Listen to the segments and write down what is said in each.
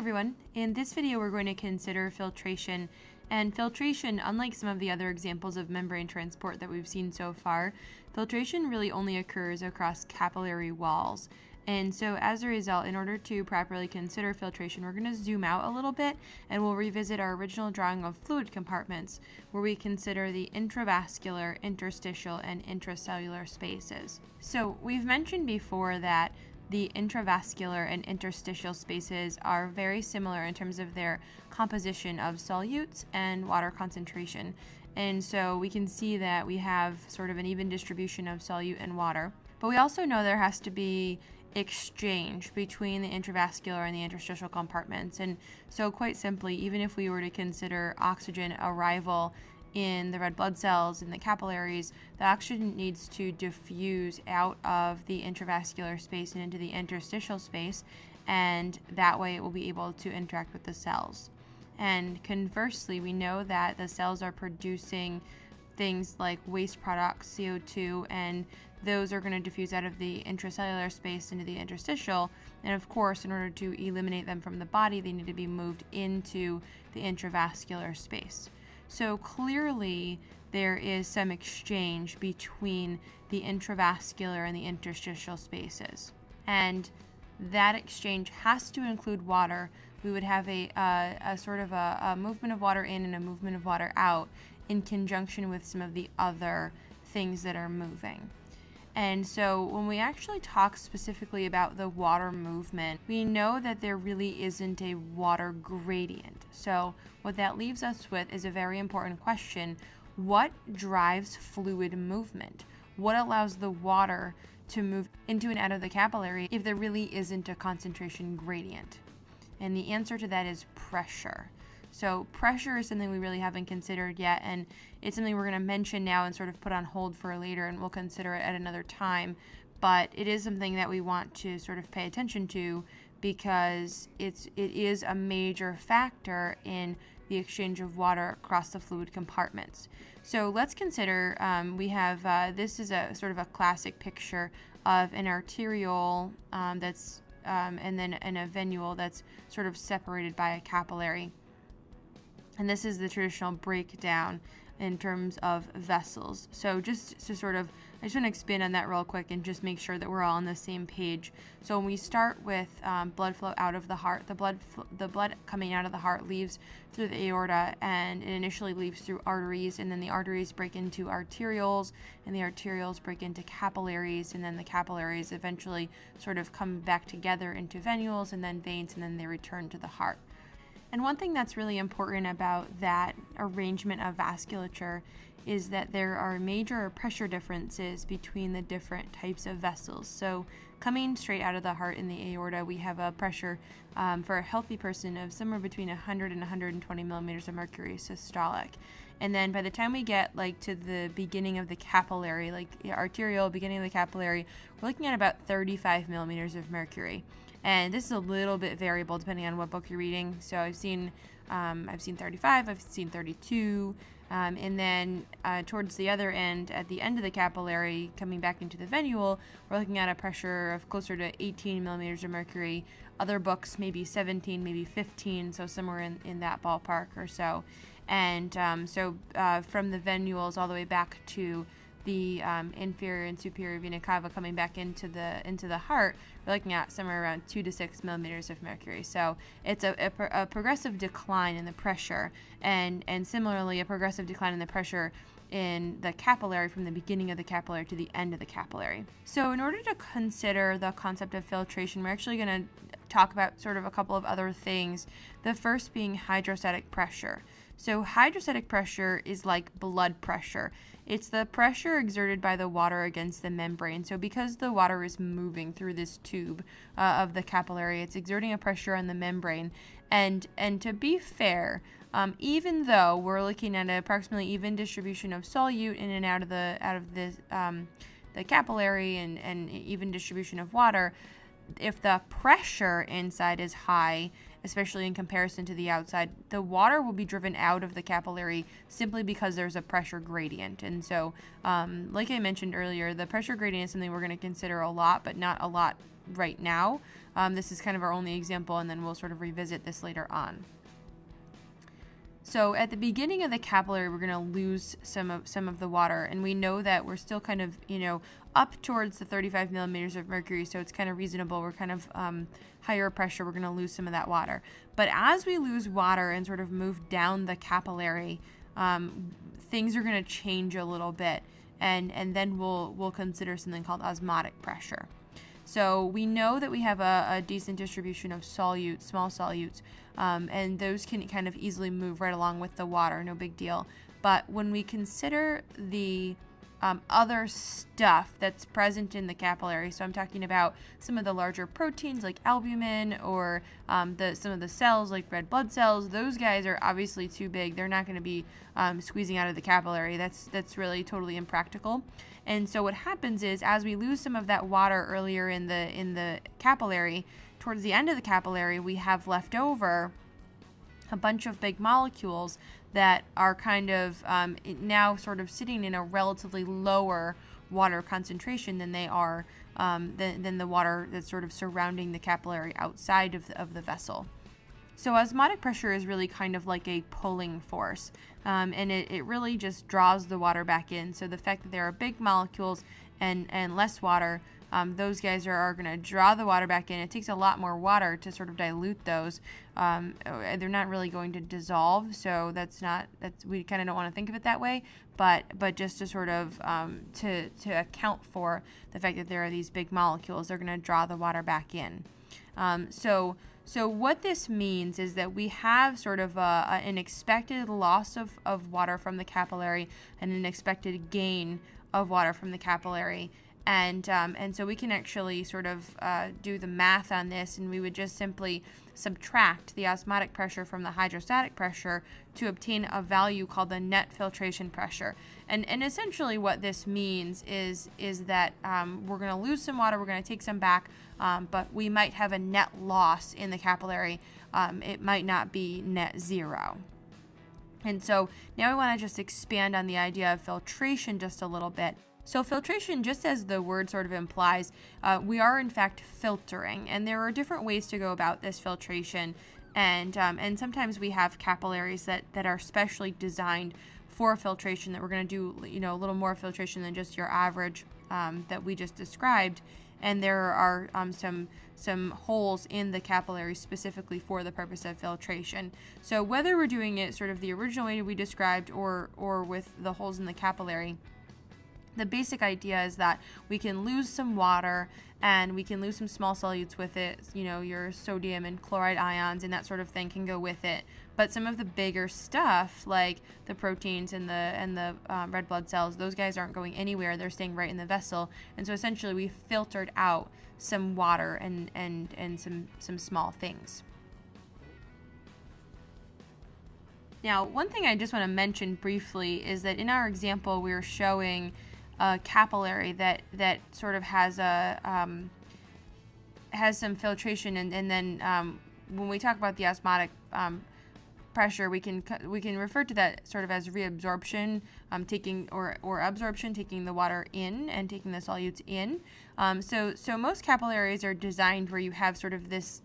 everyone. In this video we're going to consider filtration. And filtration, unlike some of the other examples of membrane transport that we've seen so far, filtration really only occurs across capillary walls. And so as a result, in order to properly consider filtration, we're going to zoom out a little bit and we'll revisit our original drawing of fluid compartments, where we consider the intravascular, interstitial, and intracellular spaces. So we've mentioned before that the intravascular and interstitial spaces are very similar in terms of their composition of solutes and water concentration. And so we can see that we have sort of an even distribution of solute and water. But we also know there has to be exchange between the intravascular and the interstitial compartments. And so quite simply, even if we were to consider oxygen arrival in the red blood cells in the capillaries, the oxygen needs to diffuse out of the intravascular space and into the interstitial space, and that way it will be able to interact with the cells. And conversely, we know that the cells are producing things like waste products, CO2, and those are going to diffuse out of the intracellular space into the interstitial. And of course, in order to eliminate them from the body, they need to be moved into the intravascular space. So clearly, there is some exchange between the intravascular and the interstitial spaces. And that exchange has to include water. We would have a sort of a movement of water in and a movement of water out in conjunction with some of the other things that are moving. And so when we actually talk specifically about the water movement, we know that there really isn't a water gradient. So what that leaves us with is a very important question. What drives fluid movement? What allows the water to move into and out of the capillary if there really isn't a concentration gradient? And the answer to that is pressure. So pressure is something we really haven't considered yet, and it's something we're going to mention now and sort of put on hold for later, and we'll consider it at another time. But it is something that we want to sort of pay attention to because it is a major factor in the exchange of water across the fluid compartments. So let's consider, we have, this is a sort of a classic picture of an arteriole and then a venule that's sort of separated by a capillary. And this is the traditional breakdown in terms of vessels. So just to sort of, I just want to expand on that real quick and just make sure that we're all on the same page. So when we start with blood flow out of the heart, the blood coming out of the heart leaves through the aorta, and it initially leaves through arteries, and then the arteries break into arterioles, and the arterioles break into capillaries, and then the capillaries eventually sort of come back together into venules and then veins, and then they return to the heart. And one thing that's really important about that arrangement of vasculature is that there are major pressure differences between the different types of vessels. So coming straight out of the heart in the aorta, we have a pressure for a healthy person of somewhere between 100 and 120 millimeters of mercury systolic. And then by the time we get to the beginning of the capillary, arterial beginning of the capillary, we're looking at about 35 millimeters of mercury. And this is a little bit variable depending on what book you're reading. So I've seen 35, I've seen 32, and then towards the other end, at the end of the capillary, coming back into the venule, we're looking at a pressure of closer to 18 millimeters of mercury. Other books maybe 17, maybe 15, so somewhere in that ballpark or so. And so from the venules all the way back to the inferior and superior vena cava coming back into the heart, we're looking at somewhere around 2 to 6 millimeters of mercury. So it's a progressive decline in the pressure, and similarly a progressive decline in the pressure in the capillary from the beginning of the capillary to the end of the capillary. So in order to consider the concept of filtration, we're actually going to talk about sort of a couple of other things. The first being hydrostatic pressure. So hydrostatic pressure is like blood pressure. It's the pressure exerted by the water against the membrane. So because the water is moving through this tube of the capillary, it's exerting a pressure on the membrane. And to be fair, even though we're looking at an approximately even distribution of solute in and out of the capillary and even distribution of water, if the pressure inside is high, especially in comparison to the outside, the water will be driven out of the capillary simply because there's a pressure gradient. And so, like I mentioned earlier, the pressure gradient is something we're going to consider a lot, but not a lot right now. This is kind of our only example, and then we'll sort of revisit this later on. So at the beginning of the capillary, we're going to lose some of the water, and we know that we're still kind of, up towards the 35 millimeters of mercury, so it's kind of reasonable. We're kind of higher pressure. We're going to lose some of that water. But as we lose water and sort of move down the capillary, things are going to change a little bit, and then we'll consider something called osmotic pressure. So we know that we have a decent distribution of solutes, small solutes, and those can kind of easily move right along with the water, no big deal. But when we consider the other stuff that's present in the capillary, so I'm talking about some of the larger proteins like albumin, or some of the cells like red blood cells, those guys are obviously too big. They're not going to be squeezing out of the capillary. That's really totally impractical. And so what happens is, as we lose some of that water earlier in the capillary, towards the end of the capillary, we have left over a bunch of big molecules that are kind of now sort of sitting in a relatively lower water concentration than they are than the water that's sort of surrounding the capillary outside of the vessel. So osmotic pressure is really kind of like a pulling force, and it really just draws the water back in. So the fact that there are big molecules and less water, those guys are going to draw the water back in. It takes a lot more water to sort of dilute those. They're not really going to dissolve, so we kind of don't want to think of it that way. But just to sort of to account for the fact that there are these big molecules, they're going to draw the water back in. So what this means is that we have sort of an expected loss of water from the capillary and an expected gain of water from the capillary. And so we can actually sort of do the math on this, and we would just simply subtract the osmotic pressure from the hydrostatic pressure to obtain a value called the net filtration pressure. And essentially what this means is that we're going to lose some water, we're going to take some back, but we might have a net loss in the capillary. It might not be net zero. And so now I want to just expand on the idea of filtration just a little bit. So filtration, just as the word sort of implies, we are in fact filtering, and there are different ways to go about this filtration, and sometimes we have capillaries that are specially designed for filtration, that we're going to do a little more filtration than just your average that we just described, and there are some holes in the capillary specifically for the purpose of filtration. So whether we're doing it sort of the original way we described or with the holes in the capillary, the basic idea is that we can lose some water and we can lose some small solutes with it. Your sodium and chloride ions and that sort of thing can go with it. But some of the bigger stuff, like the proteins and the red blood cells, those guys aren't going anywhere. They're staying right in the vessel. And so essentially we filtered out some water and some small things. Now, one thing I just want to mention briefly is that in our example, we're showing a capillary that sort of has some filtration, and then when we talk about the osmotic pressure, we can refer to that sort of as reabsorption, taking or absorption, taking the water in and taking the solutes in. So most capillaries are designed where you have sort of this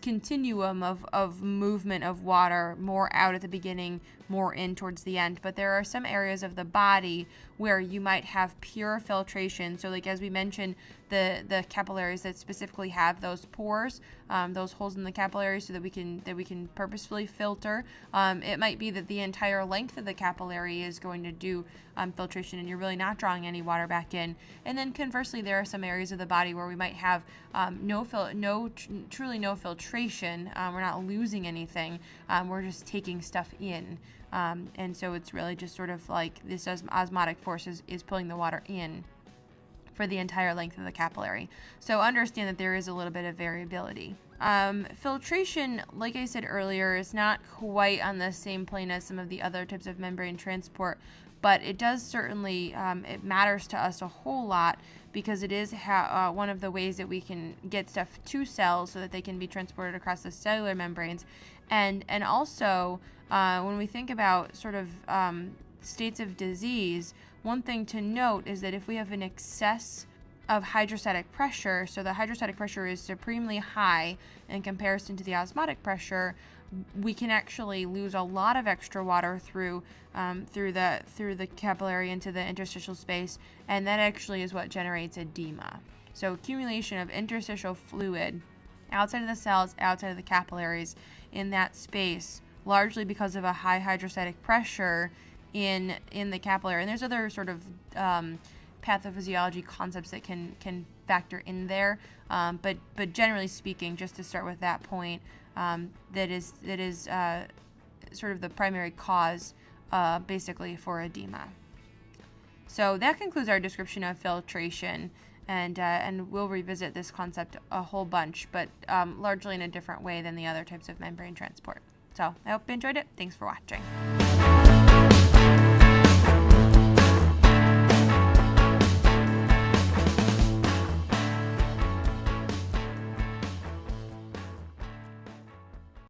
continuum of movement of water, more out at the beginning, more in towards the end. But there are some areas of the body where you might have pure filtration. So like as we mentioned, the capillaries that specifically have those pores, those holes in the capillaries, so that we can purposefully filter. It might be that the entire length of the capillary is going to do filtration, and you're really not drawing any water back in. And then conversely, there are some areas of the body where we might have truly no filtration. We're not losing anything. We're just taking stuff in. And so it's really just sort of like this osmotic force is pulling the water in for the entire length of the capillary. So understand that there is a little bit of variability. Filtration, like I said earlier, is not quite on the same plane as some of the other types of membrane transport, but it does certainly, it matters to us a whole lot, because it is one of the ways that we can get stuff to cells so that they can be transported across the cellular membranes. And also, when we think about sort of states of disease, one thing to note is that if we have an excess of hydrostatic pressure, so the hydrostatic pressure is supremely high in comparison to the osmotic pressure, we can actually lose a lot of extra water through the capillary into the interstitial space, and that actually is what generates edema. So accumulation of interstitial fluid outside of the cells, outside of the capillaries, in that space, largely because of a high hydrostatic pressure in the capillary. And there's other sort of pathophysiology concepts that can factor in there, but generally speaking, just to start with that point, that is sort of the primary cause, basically, for edema. So that concludes our description of filtration, and we'll revisit this concept a whole bunch, but largely in a different way than the other types of membrane transport. So I hope you enjoyed it. Thanks for watching.